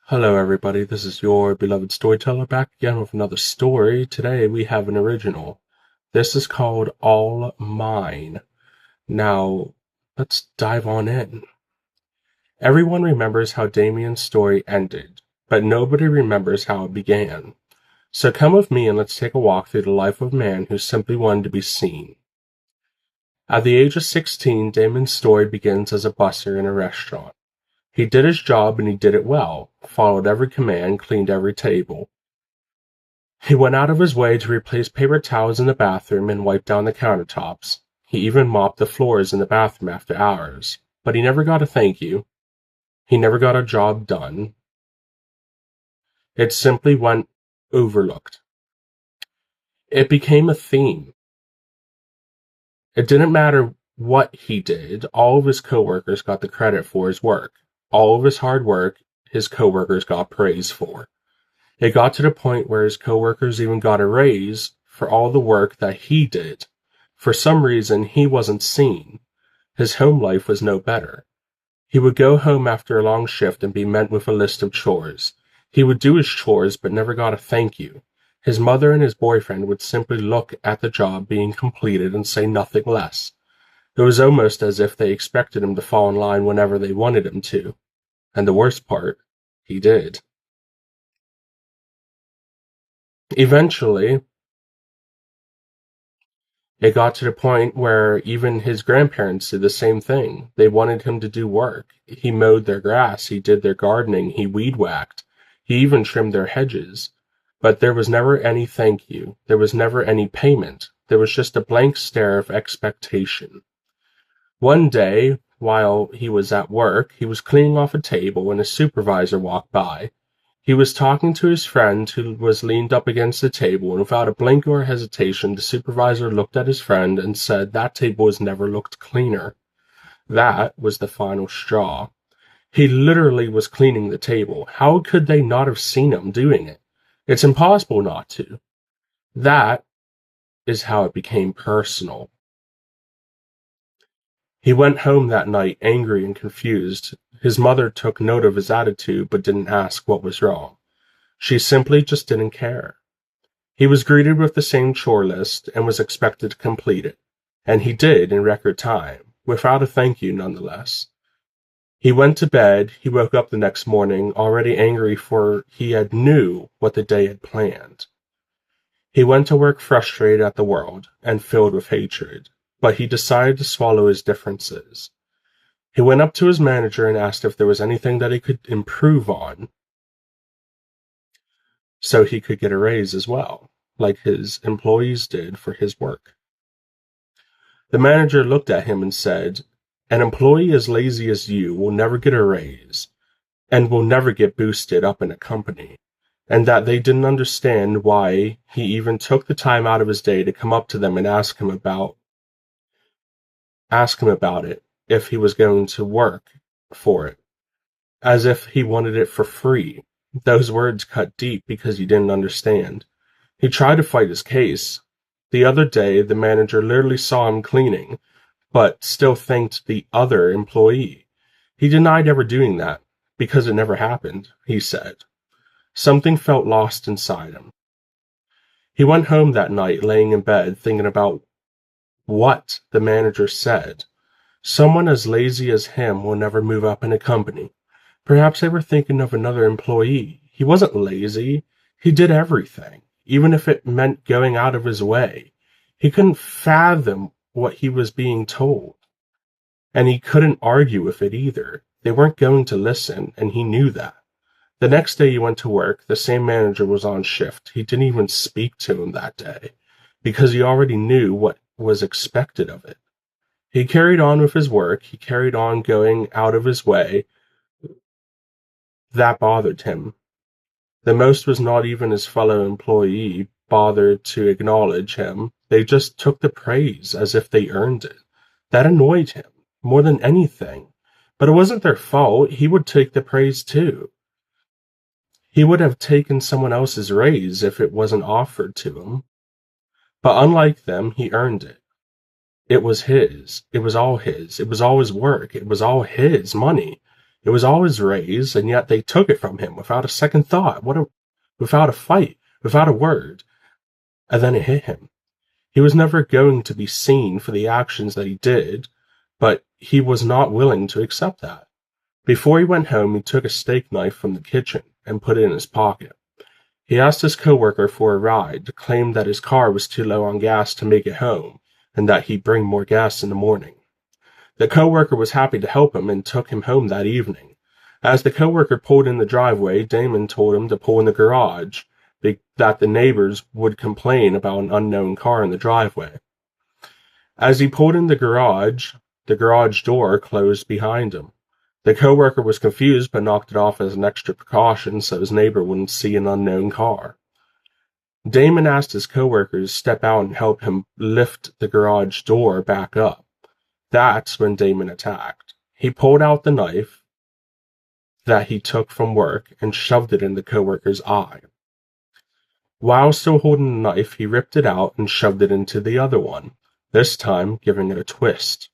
Hello, everybody. This is your beloved storyteller back again with another story. Today we have an original. This is called All Mine. Now, let's dive on in. Everyone remembers how Damien's story ended, but nobody remembers how it began. So come with me and let's take a walk through the life of a man who simply wanted to be seen. At the age of 16, Damien's story begins as a busser in a restaurant. He did his job and he did it well, followed every command, cleaned every table. He went out of his way to replace paper towels in the bathroom and wipe down the countertops. He even mopped the floors in the bathroom after hours. But he never got a thank you. He never got a job done. It simply went overlooked. It became a theme. It didn't matter what he did, all of his coworkers got the credit for his work. All of his hard work, his coworkers got praise for. It got to the point where his coworkers even got a raise for all the work that he did. For some reason, he wasn't seen. His home life was no better. He would go home after a long shift and be met with a list of chores. He would do his chores but never got a thank you. His mother and his boyfriend would simply look at the job being completed and say nothing less. It was almost as if they expected him to fall in line whenever they wanted him to. And the worst part, he did. Eventually, it got to the point where even his grandparents did the same thing. They wanted him to do work. He mowed their grass, he did their gardening, he weed whacked, he even trimmed their hedges. But there was never any thank you. There was never any payment. There was just a blank stare of expectation. One day, while he was at work, he was cleaning off a table when a supervisor walked by. He was talking to his friend who was leaned up against the table, and without a blink or hesitation, the supervisor looked at his friend and said that table has never looked cleaner. That was the final straw. He literally was cleaning the table. How could they not have seen him doing it? It's impossible not to. That is how it became personal. He went home that night angry and confused. His mother took note of his attitude but didn't ask what was wrong. She simply just didn't care. He was greeted with the same chore list and was expected to complete it. And he did in record time, without a thank you nonetheless. He went to bed. He woke up the next morning already angry, for he had knew what the day had planned. He went to work frustrated at the world and filled with hatred, but he decided to swallow his differences. He went up to his manager and asked if there was anything that he could improve on so he could get a raise as well, like his employees did for his work. The manager looked at him and said, "An employee as lazy as you will never get a raise and will never get boosted up in a company," and that they didn't understand why he even took the time out of his day to come up to them and ask him about it if he was going to work for it, as if he wanted it for free. Those words cut deep because he didn't understand. He tried to fight his case. The other day, the manager literally saw him cleaning, but still thanked the other employee. He denied ever doing that, because it never happened, he said. Something felt lost inside him. He went home that night, laying in bed, thinking about what the manager said. Someone as lazy as him will never move up in a company. Perhaps they were thinking of another employee. He wasn't lazy. He did everything, even if it meant going out of his way. He couldn't fathom what he was being told. And he couldn't argue with it either. They weren't going to listen, and he knew that. The next day he went to work. The same manager was on shift. He didn't even speak to him that day, because he already knew what was expected of it. He carried on with his work. He carried on going out of his way. That bothered him. The most was not even his fellow employee bothered to acknowledge him. They just took the praise as if they earned it. That annoyed him more than anything. But it wasn't their fault. He would take the praise too. He would have taken someone else's raise if it wasn't offered to him. But unlike them, he earned it. It was his. It was all his. It was all his work. It was all his money. It was all his raise, and yet they took it from him without a second thought, without a fight, without a word. And then it hit him. He was never going to be seen for the actions that he did, but he was not willing to accept that. Before he went home, he took a steak knife from the kitchen and put it in his pocket. He asked his coworker for a ride, claimed that his car was too low on gas to make it home, and that he'd bring more gas in the morning. The coworker was happy to help him and took him home that evening. As the coworker pulled in the driveway, Damon told him to pull in the garage, that the neighbors would complain about an unknown car in the driveway. As he pulled in the garage door closed behind him. The coworker was confused but knocked it off as an extra precaution so his neighbor wouldn't see an unknown car. Damon asked his coworker to step out and help him lift the garage door back up. That's when Damon attacked. He pulled out the knife that he took from work and shoved it in the coworker's eye. While still holding the knife, he ripped it out and shoved it into the other one, this time giving it a twist.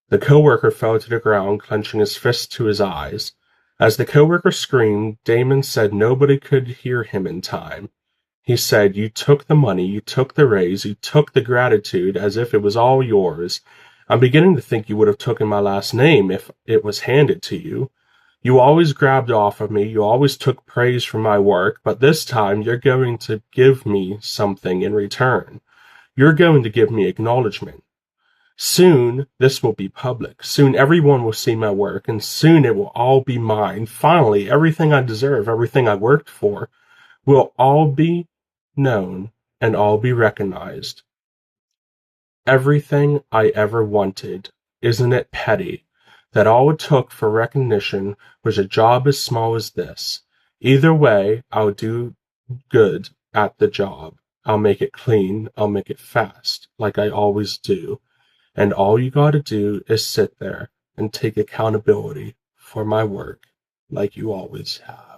The coworker fell to the ground, clenching his fist to his eyes. As the coworker screamed, Damon said nobody could hear him in time. He said, "You took the money, you took the raise, you took the gratitude as if it was all yours. I'm beginning to think you would have taken my last name if it was handed to you. You always grabbed off of me, you always took praise for my work, but this time you're going to give me something in return. You're going to give me acknowledgement. Soon, this will be public. Soon everyone will see my work, and soon it will all be mine. Finally, everything I deserve, everything I worked for, will all be known and all be recognized. Everything I ever wanted. Isn't it petty that all it took for recognition was a job as small as this? Either way, I'll do good at the job. I'll make it clean. I'll make it fast, like I always do. And all you gotta do is sit there and take accountability for my work like you always have."